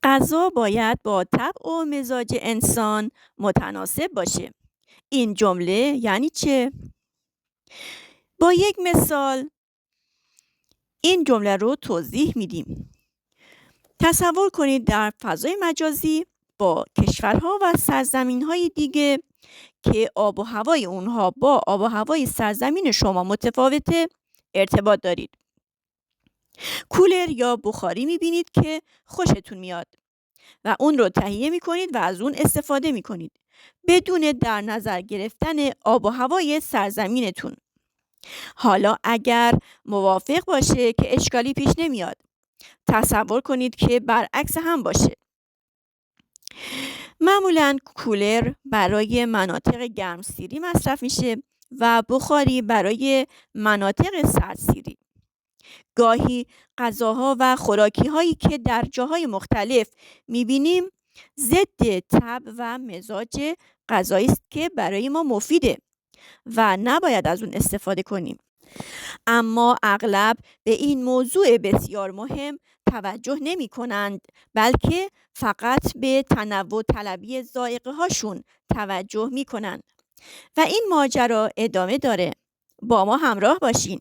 غذا باید با طبع و مزاج انسان متناسب باشه. این جمله یعنی چه؟ با یک مثال این جمله رو توضیح میدیم. تصور کنید در فضای مجازی با کشورها و سرزمین‌های دیگه که آب و هوای اونها با آب و هوای سرزمین شما متفاوته ارتباط دارید. کولر یا بخاری میبینید که خوشتون میاد و اون رو تهیه میکنید و از اون استفاده میکنید بدون در نظر گرفتن آب و هوای سرزمینتون. حالا اگر موافق باشه که اشکالی پیش نمیاد. تصور کنید که برعکس هم باشه. معمولاً کولر برای مناطق گرمسیری مصرف میشه و بخاری برای مناطق سردسیری. گاهی غذاها و خوراکی هایی که در جاهای مختلف میبینیم ضد طبع و مزاج غذایی است که برای ما مفیده و نباید از اون استفاده کنیم. اما اغلب به این موضوع بسیار مهم توجه نمی کنند، بلکه فقط به تنوع طلبی ذائقه هاشون توجه می کنند و این ماجرا ادامه داره. با ما همراه باشین.